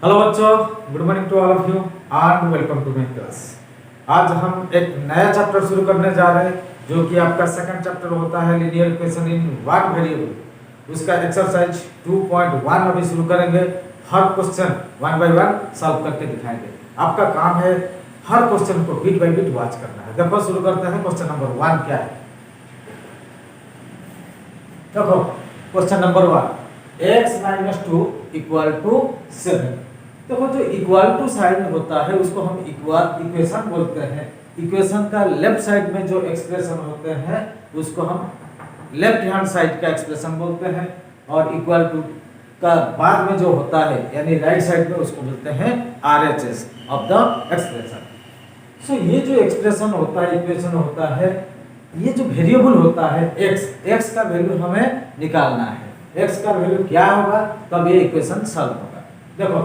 Hello बच्चों, good morning to all of you and welcome to my class. आज हम एक नया चैप्टर शुरू करने जा रहे हैं जो कि आपका सेकंड चैप्टर होता है linear equation in one variable. उसका एक्सरसाइज 2.1 अभी शुरू करेंगे। हर question one by one solve करके दिखाएंगे। आपका काम है हर क्वेश्चन को बिट बाय बिट वॉच करना है। देखो शुरू करते हैं। क्वेश्चन नंबर 1 क्या है? देखो क्वेश्चन नंबर 1, x - 2 = 7। देखो जो इक्वल टू साइन होता है उसको हम इक्वेशन बोलते हैं। इक्वेशन का लेफ्ट साइड में जो एक्सप्रेशन होते हैं उसको हम लेफ्ट हैंड साइड का एक्सप्रेशन बोलते हैं, और इक्वल टू का बाद में जो होता है यानी राइट साइड में उसको बोलते हैं RHS ऑफ द एक्सप्रेशन। सो ये जो एक्सप्रेशन होता है, इक्वेशन होता है, ये जो वेरिएबल होता है x का वैल्यू हमें निकालना है। x का वैल्यू क्या होगा तब ये इक्वेशन सॉल्व होगा। देखो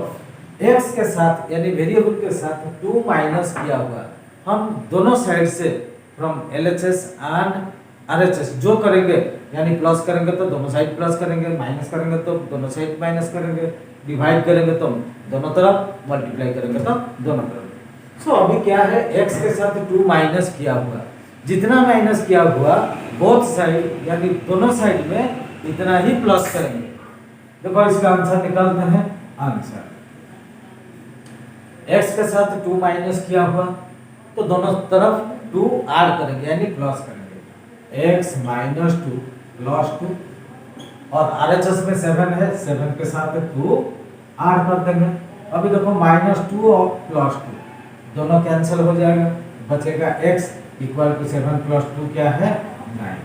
x के साथ यानी वेरिएबल के साथ 2 माइनस किया हुआ, हम दोनों साइड से फ्रॉम LHS एंड RHS जो करेंगे यानी प्लस करेंगे तो दोनों साइड प्लस करेंगे, माइनस करेंगे तो दोनों साइड माइनस करेंगे, डिवाइड करेंगे तो दोनों तरफ, मल्टीप्लाई करेंगे तो दोनों तरफ। सो अभी क्या है, x के साथ 2 माइनस किया हुआ, जितना माइनस किया हुआ बोथ साइड यानी दोनों साइड में इतना ही प्लस करेंगे। देखो इसका आंसर निकालते हैं। आंसर x के साथ 2 माइनस किया हुआ तो दोनों तरफ 2 ऐड करेंगे यानी प्लस करेंगे। x - 2 + 2 और RHS में 7 है, 7 के साथ 2 ऐड कर देंगे। अभी देखो -2 और +2 दोनों कैंसिल हो जाएगा, बचेगा x = 7 + 2 क्या है 9।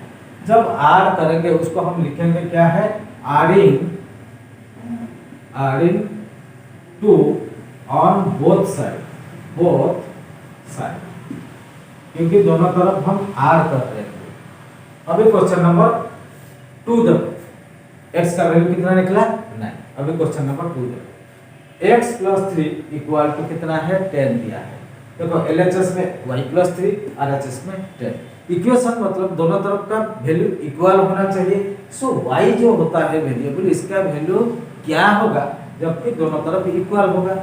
जब ऐड करेंगे उसको हम लिखेंगे क्या है, adding 2 ऑन बोथ साइड, क्योंकि दोनों तरफ हम ऐड कर रहे हैं। अभी क्वेश्चन नंबर 2 देखो, x का वैल्यू कितना निकला 9। अभी क्वेश्चन नंबर 2 देखो, x + 3 = कितना है 10 दिया है। देखो LHS में y + 3, RHS में 10। इक्वेशन मतलब दोनों तरफ का वैल्यू इक्वल होना चाहिए। सो y जो होता है वेरिएबल, इसका वैल्यू क्या होगा जबकि दोनों तरफ इक्वल होगा।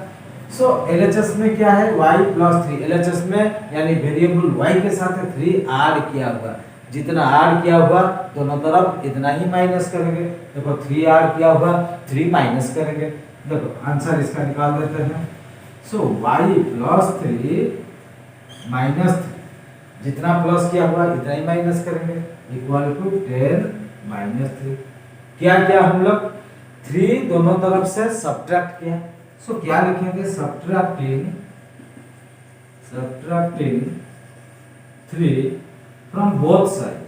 सो LHS में क्या है y + 3, LHS में यानी वेरिएबल y के साथ 3 ऐड किया हुआ, जितना ऐड किया हुआ दोनों तरफ इतना ही माइनस करेंगे। देखो 3 ऐड किया हुआ, 3 माइनस करेंगे। देखो आंसर इसका निकाल देते हैं। सो y + 3 - 3, जितना प्लस किया हुआ इतना ही माइनस करेंगे, = 10 - 3। क्या किया हम लोग, 3 दोनों तरफ से सब्ट्रैक्ट किया। सो क्या लिखेंगे, सब्ट्रैक्टिंग 3 फ्रॉम बोथ साइड,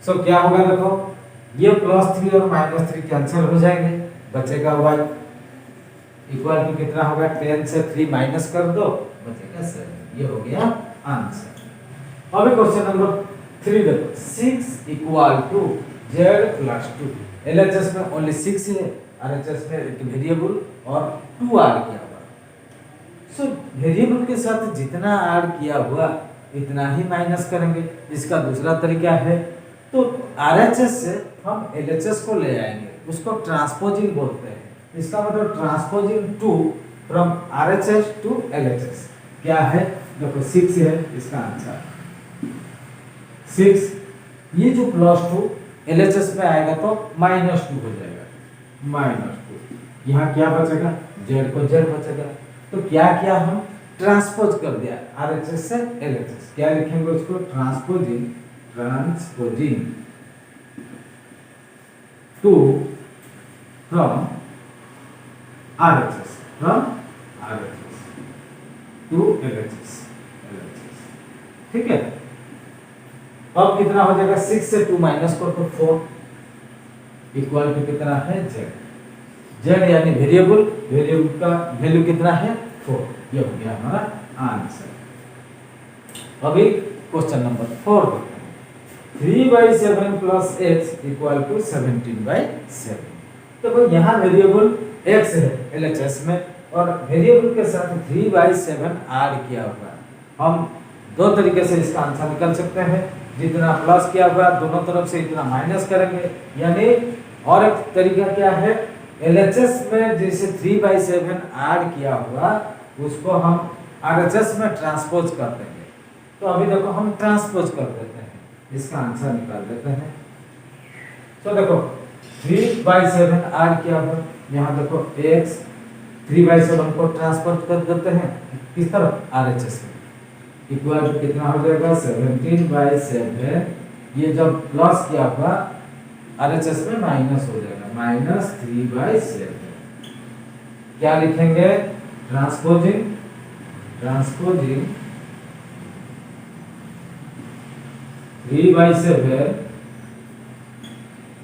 सो क्या होगा, देखो ये +3 और -3 कैंसिल हो जाएंगे, बचेगा y = कितना होगा, 10 से 3 माइनस कर दो, बचेगा 7। ये हो गया आंसर। अभी क्वेश्चन नंबर 3 देखो, 6 = z + 2। LHS में ओनली 6 है, RHS में एक वेरिएबल और 2 ऐड किया हुआ। सो वेरिएबल के साथ जितना ऐड किया हुआ इतना ही माइनस करेंगे। इसका दूसरा तरीका है, तो RHS से हम LHS को ले आएंगे, उसको ट्रांसपोजिंग बोलते हैं। इसका मतलब transposing 2 from RHS to LHS क्या है, देखो 6 है इसका आंसर 6। ये जो +2 LHS में आएगा तो -2 हो जाएगा, -2। यहाँ क्या बचेगा, z को z बचेगा। तो क्या किया, हम ट्रांसपोज कर दिया RHS से LHS। क्या लिखेंगे उसको, transposing 2 from RHS to LHS। ठीक है, अब कितना हो जाएगा, 6 से 2 माइनस कर तो 4 = कितना है z यानी वेरिएबल का वैल्यू कितना है 4। ये हो गया हमारा आंसर। अभी क्वेश्चन नंबर 4 देखते हैं, 3/7 + x = 17/7। देखो यहाँ वेरिएबल x है LHS में और वेरिएबल के साथ 3/7 ऐड किया हुआ। हम दो तरीके से इसका आंसर निकाल सकते हैं। जितना प्लस किया हुआ दोनों तरफ से इतना माइनस करेंगे। यानी और एक तरीका क्या है, LHS में जैसे 3/7 ऐड किया हुआ उसको हम RHS में ट्रांसपोज कर देंगे। तो अभी देखो हम ट्रांसपोज कर देते हैं, इसका आंसर निकाल देते हैं। तो देखो 3/7 ऐड किया हुआ, यहाँ देखो x 3/7 को ट्रांसपोज कर देते हैं किस तरफ, RHS में, इक्वल टू कितना हो जाएगा 17/7। ये जब प्लस किया हुआ RHS में माइनस हो जाएगा, -3/7। क्या लिखेंगे, ट्रांसपोजिंग 3/7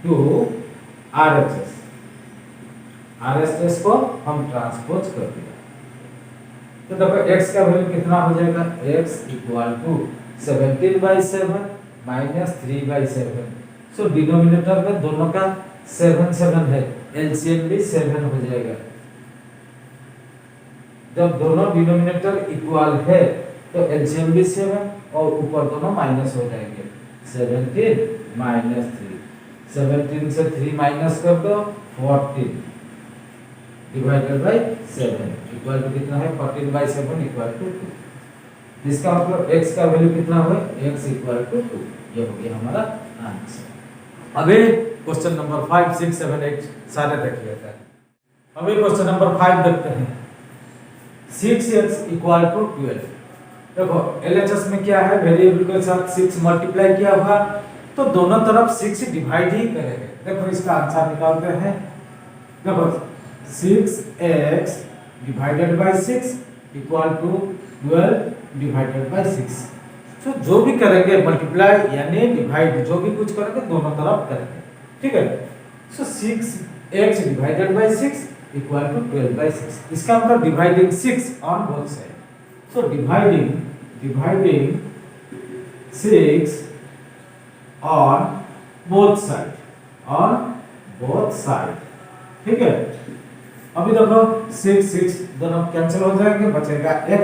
टू RHS को हम ट्रांसपोज कर दिया। तो देखो x का वैल्यू कितना हो जाएगा, x equal to 17/7 -3/7। So denominator में दोनों का 7 है, एलसीएम भी 7 हो जाएगा। जब दोनों डिनोमिनेटर इक्वल है तो एलसीएम भी 7 और ऊपर दोनों माइनस हो जाएंगे। 17 -3, 17 से 3 माइनस कर दो 14 डिवाइडेड बाय 7 इक्वल टू कितना है 14/7 इक्वल टू 2। इसका मतलब x का वैल्यू कितना हुआ, x इक्वल टू 2। ये हो गया हमारा आंसर। अभी क्वेश्चन नंबर 5, 6, 7, 8 सारे देख लेते हैं। अभी क्वेश्चन नंबर 5 देखते हैं। 6x equal to 12। देखो LHS में क्या है, वेरिएबल के साथ 6 मल्टीप्लाई किया हुआ तो दोनों तरफ 6 डिवाइड ही करेंगे। देखो इसका आंसर निकालते हैं। देखो 6x divided by 6 equal to 12 divided by 6। तो जो भी करेंगे मल्टीप्लाई यानी डिवाइड, जो भी कुछ करेंगे दोनों तरफ करेंगे, ठीक है। So 6x divided by 6 equal to 12/6। इसका मतलब dividing 6 on both side. So dividing 6 on both side, ठीक है। अभी देखो 6 दोनों कैंसिल हो जाएंगे, बचेगा x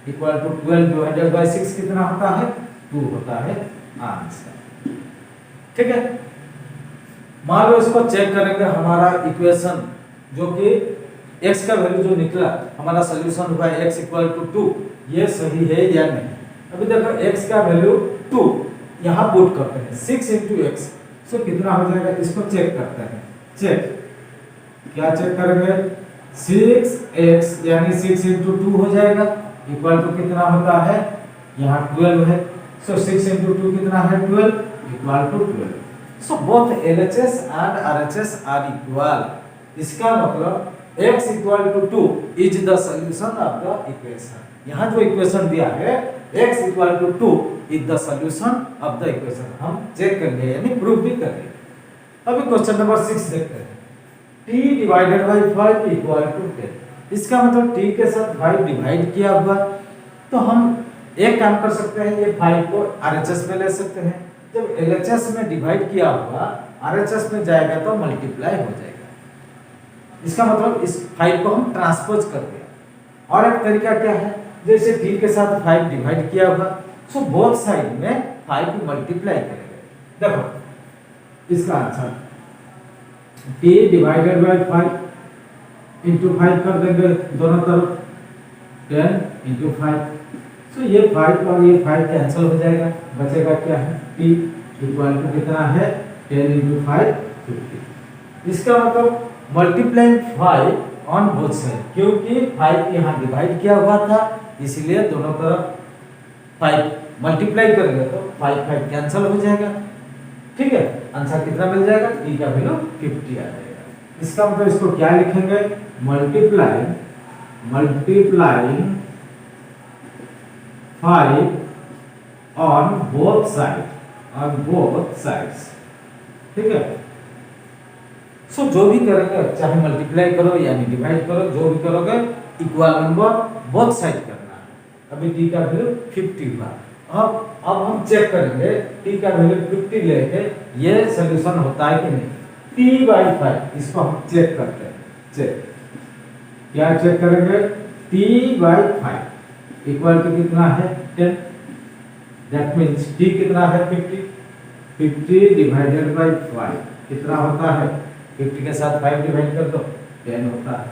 equal to 12 divided by 6 कितना होता है, 2 होता है आंसर, ठीक है। मान लो इसको चेक करेंगे, हमारा इक्वेशन जो कि x का वैल्यू जो निकला हमारा सॉल्यूशन हुआ x इक्वल टू 2, ये सही है या नहीं। अभी देखो x का वैल्यू 2 यहाँ पुट करते हैं, 6 into x, सो कितना हो जाएगा, इसको चेक करते हैं। चेक क्या चेक करेंगे, 6x यानी 6 into 2 हो जाएगा इक्वल टू कितना होता है, यहाँ 12 है। सो 6 into 2 कितना है, 12 equal to 12। So both LHS and RHS are equal। इसका मतलब x equal to 2 is the solution of the equation. यहाँ जो इक्वेशन दिया है x equal to 2 is the solution of the equation, हम चेक कर लिए यानी प्रूव भी कर लिए। अभी क्वेश्चन नंबर 6 देखते हैं। t divided by 5 equal to 10। इसका मतलब t के साथ 5 डिवाइड किया हुआ, तो हम एक काम कर सकते हैं, ये 5 को RHS में ले सकते हैं। जब LHS में डिवाइड किया हुआ RHS में जाएगा तो मल्टीप्लाई हो जाएगा। इसका मतलब इस 5 को हम ट्रांसपोज कर दिया। और एक तरीका क्या है, जैसे t के साथ 5 डिवाइड किया हुआ, सो बोथ साइड में 5 को मल्टीप्लाई करेंगे। देखो इसका answer t divided by 5 into 5 कर देंगे दोनों तरफ, 10 इंटू 5। सो ये 5 और ये 5 कैंसिल हो जाएगा, बचेगा क्या है, t इक्वल टू कितना है, 10 इंटू 5 50। इसका मतलब मल्टीप्लाइंग 5 ऑन बोथ साइड, क्योंकि 5 यहाँ डिवाइड किया हुआ था इसलिए दोनों तरफ 5 मल्टीप्लाई करेंगे तो 5 कैंसिल हो जाएगा, ठीक है। आंसर कितना मिल जाएगा, t का वैल्यू 50 आ जाएगा। इसका मतलब इसको क्या लिखेंगे, मल्टीप्लाइंग 5 ऑन बोथ साइड्स, ठीक है। सो जो भी करेंगे, चाहे मल्टीप्लाई करो यानी डिवाइड करो, जो भी करोगे इक्वल नंबर बोथ साइड करना है। अभी t का वैल्यू 50 हुआ। अब हम चेक करेंगे t का वैल्यू 50 लेके ये सॉल्यूशन होता है कि नहीं। t/5 इसको हम चेक करते हैं। चेक क्या चेक करेंगे, t/5 इक्वल टू कितना है, 10। दैट मीन्स t कितना है 50, 50 डिवाइडेड बाई 5 कितना होता है, 50 के साथ 5 डिवाइड कर दो 10 होता है,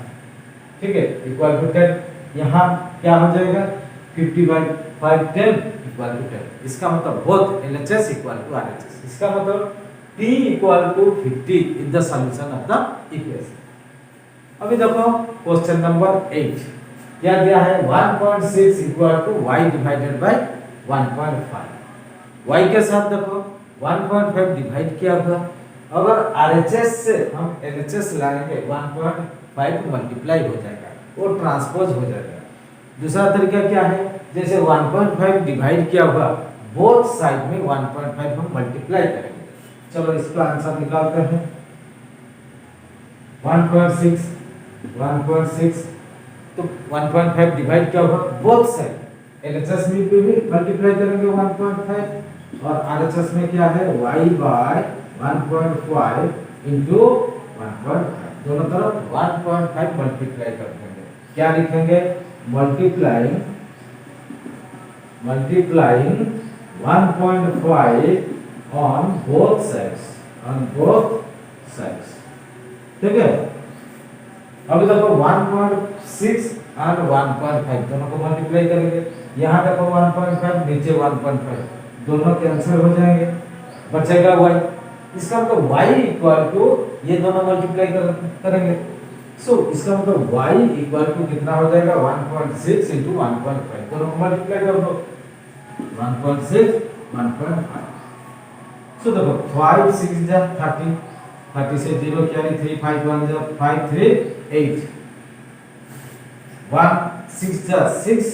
ठीक है, इक्वल टू 10। यहाँ क्या हो जाएगा 50 बाई 5 10 इक्वल टू 10। इसका मतलब both LHS equal to RHS। इसका मतलब t equal to 50 in the solution of the equation. अभी देखो क्वेश्चन नंबर 8 क्या दिया है 1.6 equal to y divided by 1.5। y के साथ देखो 1.5 डिवाइड किया हुआ, अगर RHS से हम LHS लाएंगे 1.5 मल्टीप्लाई हो जाएगा, वो ट्रांसपोज हो जाएगा। दूसरा तरीका क्या है, जैसे 1.5 डिवाइड किया हुआ बोथ साइड में 1.5 हम मल्टीप्लाई करेंगे। चलो इसका आंसर निकालते हैं 1.6 तो 1.5 डिवाइड किया हुआ बोथ साइड, LHS में भी मल्टीप्लाई करेंगे 1.5 और RHS में क्या है y बाय 1.5 इंटू 1.5, दोनों तरफ 1.5 मल्टीप्लाई कर देंगे। क्या लिखेंगे मल्टीप्लाइंग 1.5 ऑन बोथ साइड्स, ठीक है। अभी देखो 1.6 और 1.5 दोनों को मल्टीप्लाई करेंगे, यहाँ देखो 1.5 नीचे 1.5 दोनों कैंसिल हो जाएंगे, बचेगा y। इसका मतलब y इक्वल टू ये दोनों मल्टीप्लाई करेंगे, सो इसका मतलब y इक्वल टू कितना हो जाएगा 1.6 इंटू 1.5 दोनों को मल्टीप्लाई कर दो 1.6 1.5। सो देखो 5 6 जा 30, 30 से 0 कैरी 3 5 1 जा 5 3 8, 1 6 जा 6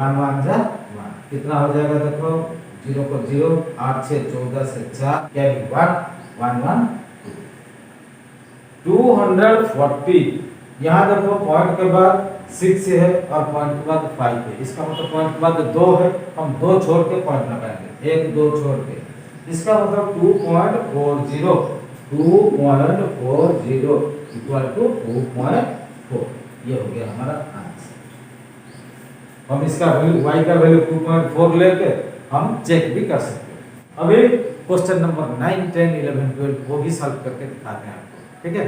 1 1 जा 1 कितना हो जाएगा देखो 0 को 0 8 से 14 से 4 कैरी 1 1 1 240। यहाँ देखो पॉइंट के बाद 6 है और पॉइंट के बाद 5 है, इसका मतलब पॉइंट के बाद 2 है, हम 2 छोड़ के पॉइंट लगाएंगे, 1 2 छोड़ के, इसका मतलब 2.40 इक्वल टू 2.4, ये हो गया हमारा आंसर। हम इसका वैल्यू y का वैल्यू 2.4 लेके हम चेक भी कर सकते हैं। अभी क्वेश्चन नंबर 9 10 11 12 वो भी सॉल्व करके दिखाते हैं आपको, ठीक है।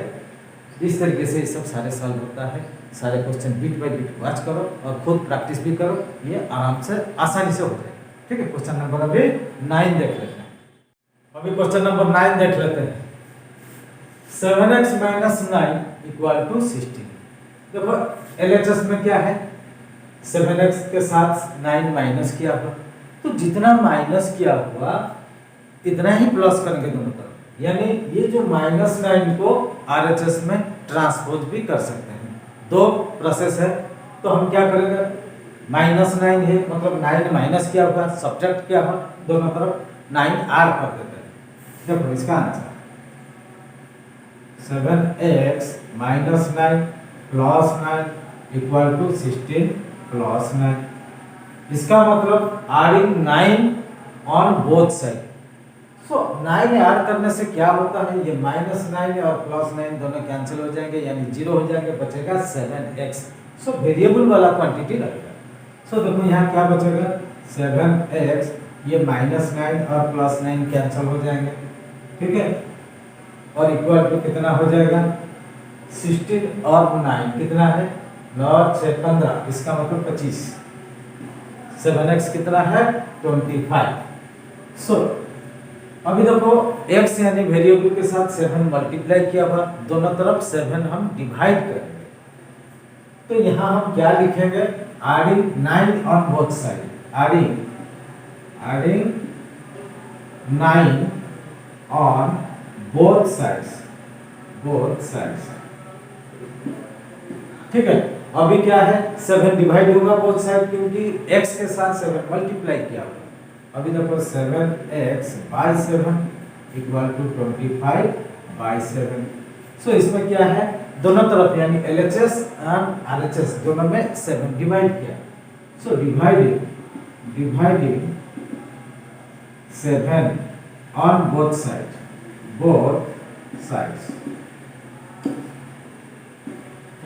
इस तरीके से ये सब सारे सॉल्व होता है। सारे question bit by bit watch करो और खुद प्रैक्टिस भी करो, ये आराम से आसानी से हो जाएगा, ठीक है। क्वेश्चन नंबर अभी 9 देख लेते हैं। अभी क्वेश्चन नंबर 9 देख लेते हैं। 7x minus 9 equal to 16। देखो LHS में क्या है 7x के साथ 9 माइनस किया हुआ, तो जितना माइनस किया हुआ इतना ही प्लस करेंगे दोनों तरफ, यानी ये जो -9 को RHS में ट्रांसपोज भी कर सकते हैं। दो प्रोसेस है, तो हम क्या करेंगे -9 है मतलब 9 माइनस किया हुआ सब्ट्रैक्ट किया हुआ, दोनों तरफ 9 R कर देते हैं। देखो इसका answer 7x minus 9 plus 9 equal to 16 plus 9। इसका मतलब adding 9 on both side. So 9 add करने से क्या होता है, ये -9 और +9 दोनों कैंसिल हो जाएंगे, यानी 0 हो जाएंगे, बचेगा 7x। सो वेरिएबल वाला क्वांटिटी लगेगा। सो देखो यहाँ क्या बचेगा 7x, ये -9 और +9 कैंसिल हो जाएंगे, ठीक है, और इक्वल टू कितना हो जाएगा 16 और 9 कितना है 9 6 15, इसका मतलब 25। 7x कितना है 25। सो अभी देखो x यानी वेरिएबल के साथ 7 मल्टीप्लाई किया हुआ, दोनों तरफ 7 हम डिवाइड करेंगे, तो यहाँ हम क्या लिखेंगे adding 9 on both side, adding 9 on both sides, ठीक है। अभी क्या है 7 डिवाइड होगा बोथ साइड, क्योंकि x के साथ 7 मल्टीप्लाई किया हुआ। अभी देखो 7x by 7 equal to 25 by 7। So इसमें क्या है दोनों तरफ यानी LHS एंड RHS दोनों में 7 डिवाइड किया। So dividing 7 on both sides.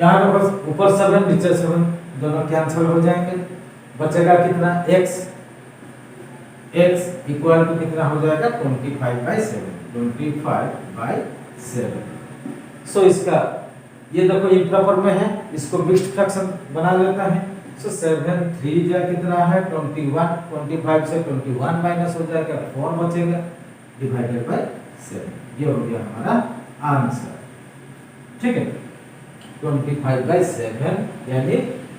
यहाँ पे बस ऊपर 7 नीचे 7 दोनों कैंसिल हो जाएंगे, बचेगा कितना x, x इक्वल टू कितना हो जाएगा 25/7, 25/7। सो इसका ये देखो इंप्रॉपर में है, इसको मिक्स्ड फ्रैक्शन बना लेता है। सो 7 3 जा कितना है 21, 25 से 21 माइनस हो जाएगा 4 बचेगा डिवाइडेड बाय 7। ये हो गया हमारा आंसर। ठीक है, 25/7 यानी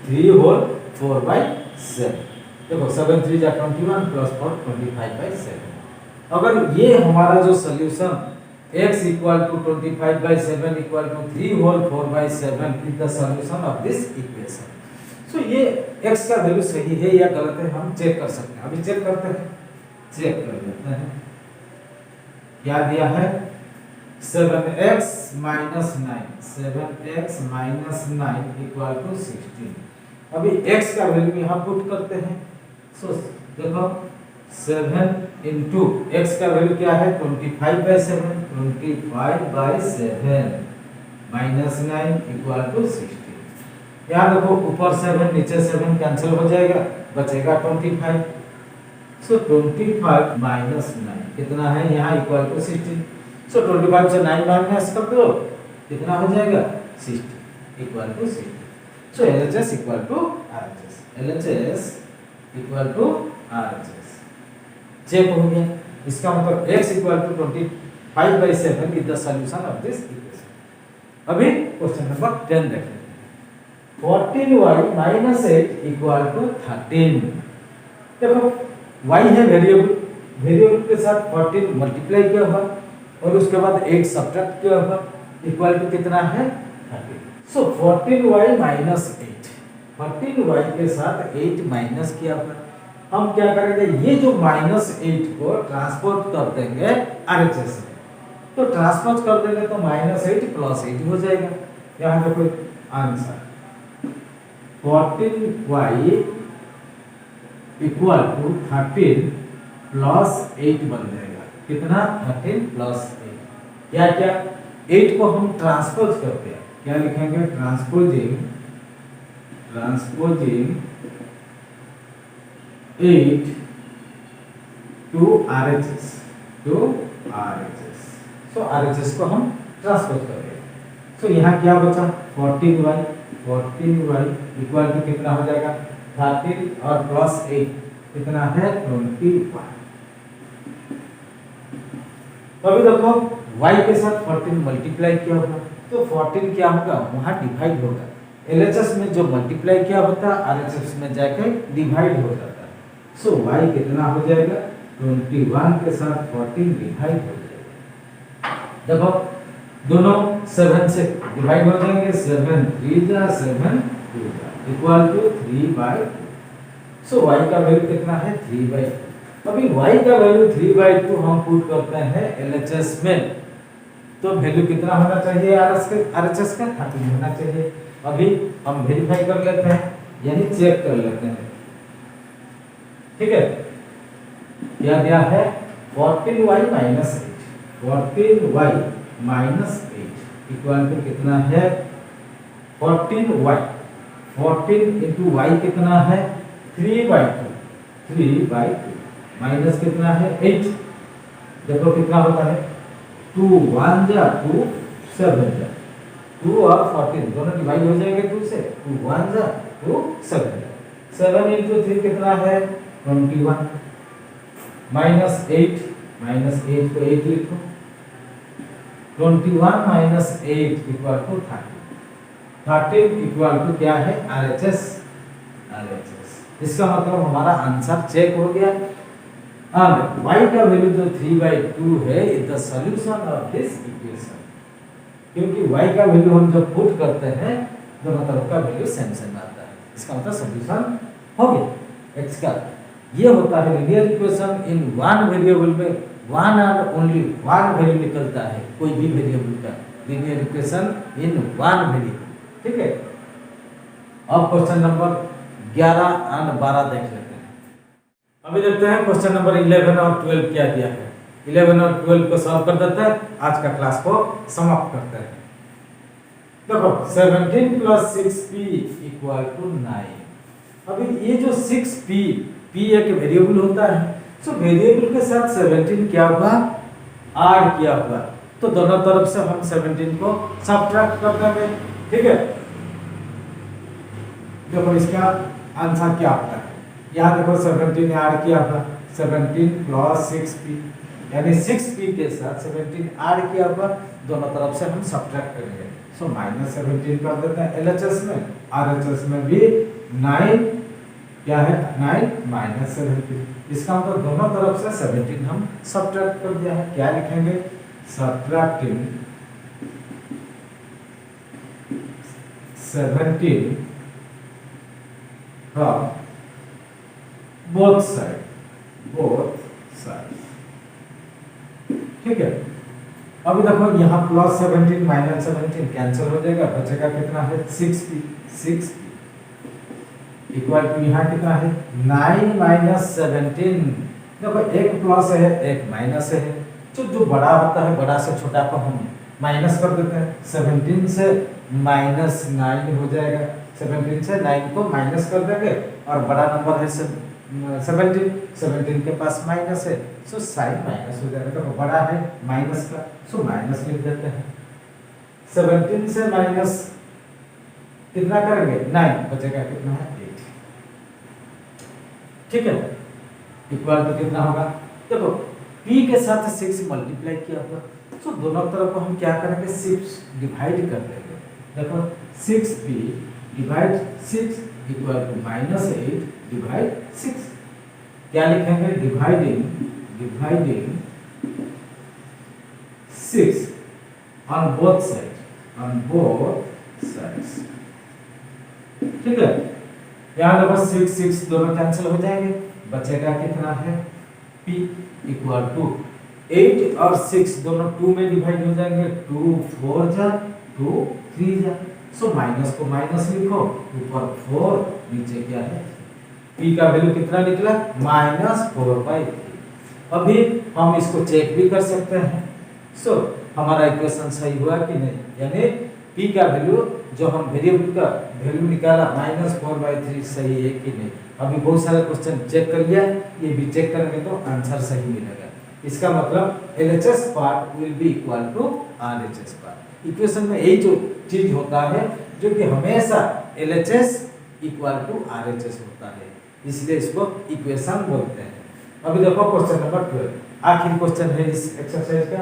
3 होल 4/7। देखो 7 3 जा 21 प्लस 4 25/7। अगर ये हमारा जो solution x equal to 25/7 equal to 3 whole 4/7 is the solution of this equation. So ये x का वैल्यू सही है या गलत है हम चेक कर सकते हैं। अभी चेक करते हैं, चेक कर लेते हैं। क्या दिया है 7x minus 9, 7x minus 9 equal to 16। अभी x का वैल्यू यहाँ पुट करते हैं। सो देखो 7 into x का वैल्यू क्या है 25/7, 25/7 minus 9 equal to 16। यहाँ देखो ऊपर 7 नीचे 7 कैंसिल हो जाएगा, बचेगा 25। सो 25 minus 9 कितना है यहाँ इक्वल टू 16। सो 25 से 9 माइनस कर दो कितना हो जाएगा 60 equal to 60। So LHS equal to RHS, LHS equal to RHS check हो गया। इसका मतलब x equal to 25/7 is the solution of this equation. अभी क्वेश्चन नंबर 10 देख लेते हैं। 14y minus 8 equal to 13। देखो y है वेरिएबल, वेरिएबल के साथ 14 मल्टीप्लाई किया हुआ और उसके बाद 8 सब्ट्रैक्ट किया हुआ इक्वल टू कितना है 13। सो 14y minus 8, 14y के साथ 8 माइनस किया हुआ। हम क्या करेंगे ये जो -8 को ट्रांसपोज कर देंगे RHS में, तो ट्रांसपोज कर देंगे तो -8 + 8 हो जाएगा। यहाँ देखो आंसर 14y इक्वल टू 13 + 8 बन जाएगा। कितना 13 + 8 या क्या 8 को हम ट्रांसपोज करते हैं, क्या लिखेंगे transposing 8 to RHS, to RHS। So RHS को हम ट्रांसपोज करेंगे। सो यहाँ क्या बचा 14y, 14y इक्वल टू कितना हो जाएगा 13 और प्लस 8 कितना है 21। तो अभी देखो y के साथ 14 मल्टीप्लाई किया होगा तो 14 क्या होगा वहाँ डिवाइड होगा। LHS में जो मल्टीप्लाई किया होता है RHS में जाकर डिवाइड हो जाता है। सो y कितना हो जाएगा 21 के साथ 14 डिवाइड हो जाएगा। देखो दोनों 7 से डिवाइड हो जाएंगे, 7 3 जा 7 2 जा इक्वल टू 3/2। सो y का वैल्यू कितना है 3/2। अभी y का वैल्यू 3/2 हम पुट करते हैं LHS में, तो वैल्यू कितना होना चाहिए RHS का 13 होना चाहिए। अभी हम वेरीफाई कर लेते हैं यानी चेक कर लेते हैं। ठीक है, क्या दिया है 14y minus 8, 14y minus 8 equal to कितना है 14y, 14 into y कितना है 3/2, 3/2 माइनस कितना है 8। देखो कितना होता है 2 1 जा 2 7 जा 2 और 14 दोनों डिवाइड हो जाएंगे 2 से, 2 1 जा 2 7 जा 7 into 3 कितना है 21 माइनस 8 को 8 लिखो 21 minus 8 equal to 13 equal to क्या है RHS। इसका मतलब हमारा आंसर चेक हो गया। अब y का वैल्यू जो 3/2 है is the solution of this equation, क्योंकि y का वैल्यू हम जब पुट करते हैं दोनों तरफ का वैल्यू सेम सेम आता है। इसका मतलब सॉल्यूशन हो गया x का। ये होता है linear equation in one variable में one and only one value निकलता है कोई भी वेरिएबल का, linear equation in one variable. ठीक है, अब क्वेश्चन नंबर 11 और 12 देख लेते हैं। अभी देखते हैं क्वेश्चन नंबर 11 और 12 क्या दिया है। 11 और 12 को सॉल्व कर देते हैं, आज का क्लास को समाप्त करते हैं। देखो 17 + 6p = 9। अभी ये जो 6p p एक वेरिएबल होता है, सो वेरिएबल के साथ 17 क्या हुआ, ऐड किया हुआ, तो दोनों तरफ से हम 17 को सब्ट्रैक्ट कर देंगे। ठीक है, देखो इसका आंसर क्या आता है। यहाँ देखो 17 ऐड किया हुआ, 17 प्लस 6p, यानी 6p के साथ 17 ऐड किया हुआ, दोनों तरफ से हम सब्ट्रैक्ट करेंगे। सो माइनस 17 कर देते हैं एलएचएस में, आरएचएस में भी 9 क्या है 9 माइनस 17। इसका मतलब दोनों तरफ से 17 हम सब्ट्रैक्ट कर दिया है। क्या लिखेंगे, सब्ट्रैक्टिंग 17 from both sides। ठीक है, अभी देखो यहाँ प्लस 17 माइनस 17 कैंसिल हो जाएगा, बचेगा कितना है 6p, 6p इक्वल टू यहाँ कितना है 9 माइनस 17। देखो एक प्लस है एक माइनस है, तो जो बड़ा होता है बड़ा से छोटा को हम माइनस कर देते हैं। 17 से माइनस 9 हो जाएगा, 17 से 9 को माइनस कर देंगे और बड़ा नंबर है 17 के पास माइनस है, सो साइन माइनस हो जाएगा। तो बड़ा है माइनस का, सो माइनस लिख देते हैं। 17 से माइनस कितना करेंगे 9, बचेगा कितना है 8। ठीक है, इक्वल टू कितना होगा, देखो p के साथ 6 मल्टीप्लाई किया हुआ, तो दोनों तरफ को हम क्या करेंगे 6 डिवाइड कर देंगे। देखो 6p divide 6 equal to minus 8 divide 6। क्या लिखेंगे, डिवाइडिंग 6 on both sides। ठीक है, यहाँ देखो 6 6 दोनों कैंसिल हो जाएंगे, बचेगा कितना है p इक्वल टू 8 और 6 दोनों 2 में डिवाइड हो जाएंगे, 2 4 जा 2 3 जा, सो माइनस को माइनस लिखो, ऊपर 4 नीचे क्या है p का वैल्यू कितना निकला -4/3। अभी हम इसको चेक भी कर सकते हैं, सो हमारा इक्वेशन सही हुआ कि नहीं, यानी p का वैल्यू जो हम वेरिएबल का वैल्यू निकाला -4/3 सही है कि नहीं। अभी बहुत सारे क्वेश्चन चेक कर लिया, ये भी चेक करेंगे तो आंसर सही मिलेगा। इसका मतलब LHS part will be equal to RHS part. Equation में यही जो चीज होता है जो कि हमेशा LHS इक्वल टू RHS होता है, इसलिए इसको इक्वेशन बोलते हैं। अभी देखो क्वेश्चन नंबर 12, आखिरी क्वेश्चन है इस एक्सरसाइज का।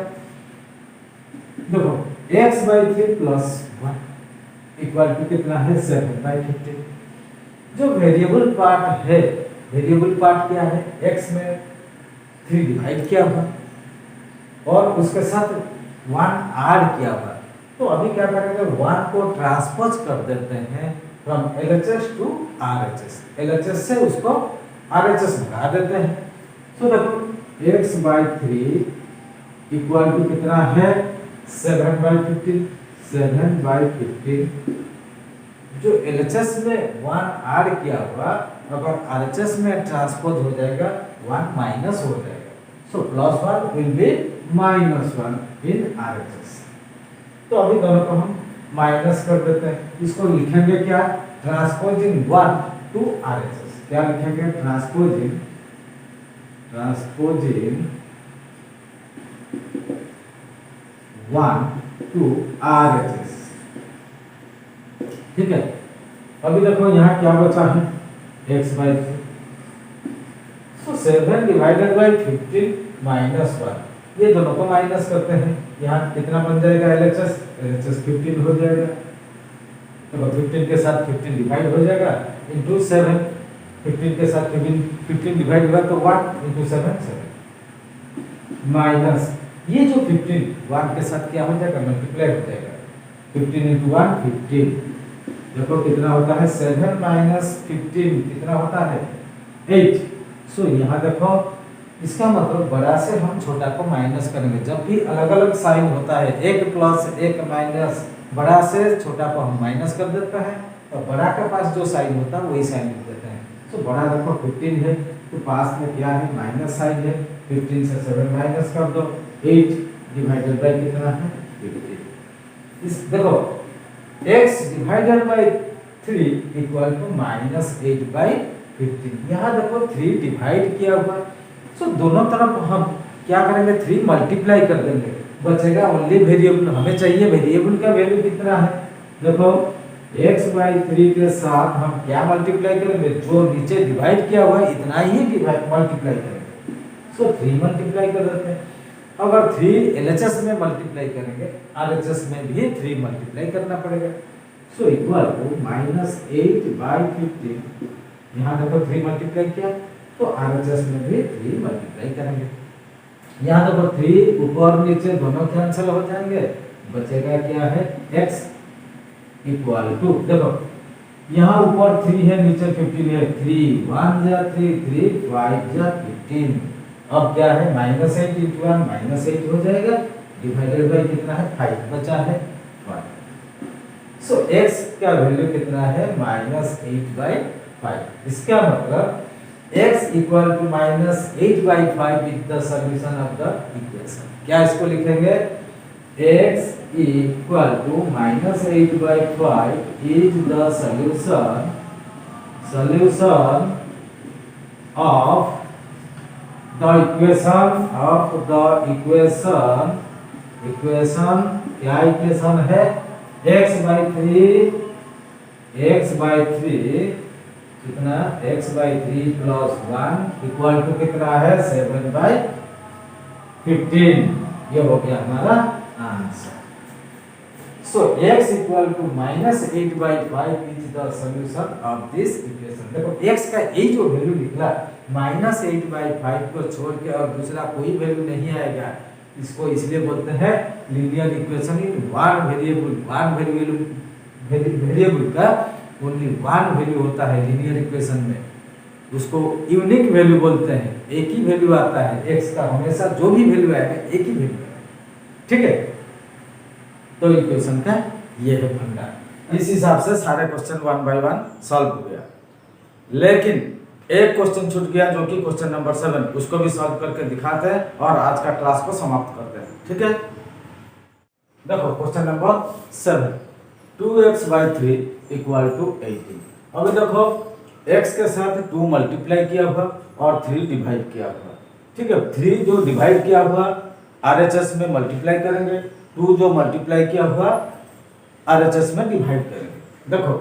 देखो x/3 + 1 इक्वल टू कितना है 7/15। जो वेरिएबल पार्ट है, वेरिएबल पार्ट क्या है, x में 3 डिवाइड किया हुआ और उसके साथ 1 ऐड किया हुआ, तो अभी क्या करेंगे 1 को ट्रांसपोज कर देते हैं from LHS to RHS, LHS से उसको RHS भगा देते हैं। तो देखो x/3 इक्वल टू कितना है 7/15, 7/15 जो LHS में 1 ऐड किया हुआ अगर RHS में ट्रांसपोज हो जाएगा 1 माइनस हो जाएगा, सो +1 विल बी -1 इन RHS। तो अभी दोनों को हम माइनस कर देते हैं, इसको लिखेंगे क्या ट्रांसपोजिंग 1 टू RHS। क्या लिखेंगे ट्रांसपोजिंग 1 टू RHS। ठीक है, अभी देखो यहाँ क्या बचा है x/3, तो 7 डिवाइडेड बाय 15 -1, ये दोनों को माइनस करते हैं। यहाँ कितना बन जाएगा LHS 15 हो जाएगा, तो 15 के साथ 15 डिवाइड हो जाएगा इंटू 7, 15 के साथ 15 डिवाइड हुआ तो 1 इंटू 7 7 माइनस ये जो 15 1 के साथ क्या हो जाएगा मल्टीप्लाई हो जाएगा, 15 इंटू 1 15। देखो कितना होता है 7 माइनस 15 कितना होता है 8। सो यहाँ देखो इसका मतलब बड़ा से हम छोटा को माइनस करेंगे, जब भी अलग अलग साइन होता है एक प्लस एक माइनस, बड़ा से छोटा को हम माइनस कर देते हैं और बड़ा के पास जो साइन होता है वही साइन लिख देते हैं। तो बड़ा देखो 15 है तो पास में क्या है माइनस साइन है, 15 से 7 माइनस कर दो, 8 डिवाइडेड बाय कितना है 15। इस देखो x divided by 3 equal to -8/15। यहाँ देखो 3 डिवाइड किया हुआ, सो दोनों तरफ हम क्या करेंगे, 3 मल्टीप्लाई कर देंगे, बचेगा ओनली वेरिएबल। हमें चाहिए वेरिएबल का वैल्यू कितना है। देखो x/3 के साथ हम क्या मल्टीप्लाई करेंगे, जो नीचे डिवाइड किया हुआ है इतना ही मल्टीप्लाई करेंगे। सो 3 मल्टीप्लाई कर देते हैं। अगर 3 LHS में मल्टीप्लाई करेंगे, RHS में भी 3 मल्टीप्लाई करना पड़ेगा। So equal to -8/15। यहाँ देखो 3 मल्टीप्लाई किया, तो RHS में भी 3 मल्टीप्लाई करेंगे। यहाँ देखो 3 ऊपर नीचे दोनों कैंसिल हो जाएंगे, बचेगा क्या है x इक्वल टू, देखो यहाँ ऊपर 3 है, नीचे 15 है, 3 1 जा 3 3 5 जा 15। अब क्या है -8 × 1 -8 हो जाएगा, डिवाइडेड बाय कितना है 5 बचा है 1। सो x का वैल्यू कितना है -8/5। इसका मतलब x equal to -8/5 is the solution of the equation. क्या इसको लिखेंगे, x equal to -8/5 is the solution of the equation क्या इक्वेशन है, x/3 कितना x/3 + 1 इक्वल टू कितना है 7/15। ये हो गया हमारा answer. So x equal to -8/5 is the solution of this equation. देखो x का ये जो वैल्यू निकला -8/5 को छोड़ के और दूसरा कोई वैल्यू नहीं आएगा, इसको इसलिए बोलते हैं linear equation in one variable का ओनली वन वैल्यू होता है लीनियर इक्वेशन में, उसको यूनिक वैल्यू बोलते हैं। एक ही वैल्यू आता है x का, हमेशा जो भी वैल्यू आएगा एक ही वैल्यू आएगा, ठीक है। तो इक्वेशन का ये है फंडा। इस हिसाब से सारे क्वेश्चन 1 बाय 1 सॉल्व हो गया, लेकिन एक क्वेश्चन छूट गया जो कि क्वेश्चन नंबर 7, उसको भी सॉल्व करके दिखाते हैं और आज का क्लास को समाप्त करते हैं, ठीक है। देखो क्वेश्चन नंबर 7, 2x/3 = 18। अभी देखो x के साथ 2 मल्टीप्लाई किया हुआ और 3 डिवाइड किया हुआ, ठीक है। 3 जो डिवाइड किया हुआ RHS में मल्टीप्लाई करेंगे, 2 जो मल्टीप्लाई किया हुआ RHS में डिवाइड करेंगे। देखो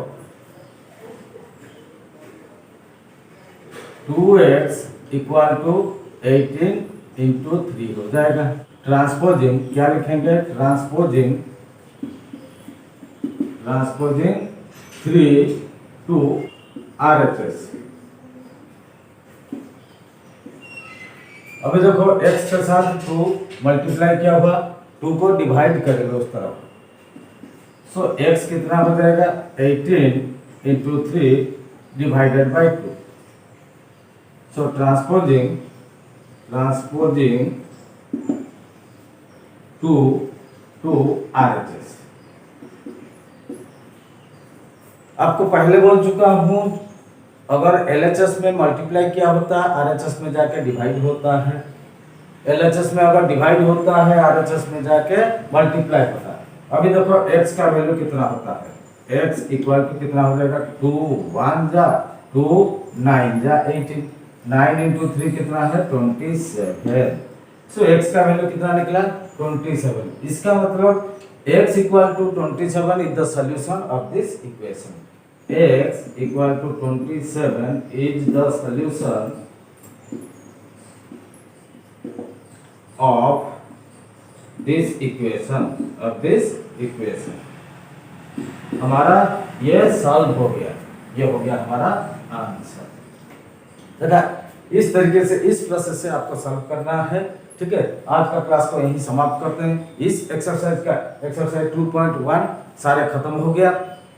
2x = 18 × 3 हो जाएगा। ट्रांसपोजिंग क्या लिखेंगे, ट्रांसपोजिंग 3 to RHS। अभी देखो x के साथ 2 मल्टीप्लाई किया हुआ, 2 को डिवाइड करेंगे उस तरफ। सो x कितना हो जाएगा 18 × 3 divided by 2। So transposing 2 to RHS। आपको पहले बोल चुका हूं, अगर LHS में मल्टीप्लाई किया होता है RHS में जाके डिवाइड होता है, LHS में अगर डिवाइड होता है RHS में जाके मल्टीप्लाई होता है। अभी देखो x का वैल्यू कितना होता है, x इक्वल टू कितना हो जाएगा 2 1 जा 2 9 जा 18, 9 × 3 कितना है 27। सो x का वैल्यू कितना निकला 27। इसका मतलब x equal to 27 is the solution of this equation. x equal to 27 is the solution of this equation हमारा ये सॉल्व हो गया, ये हो गया हमारा आंसर। देखा इस तरीके से इस प्रोसेस से आपको सॉल्व करना है, ठीक है। आज का क्लास को यहीं समाप्त करते हैं। इस एक्सरसाइज 2.1 सारे खत्म हो गया।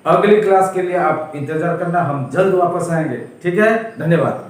अगली क्लास के लिए आप इंतजार करना, हम जल्द वापस आएंगे, ठीक है। धन्यवाद।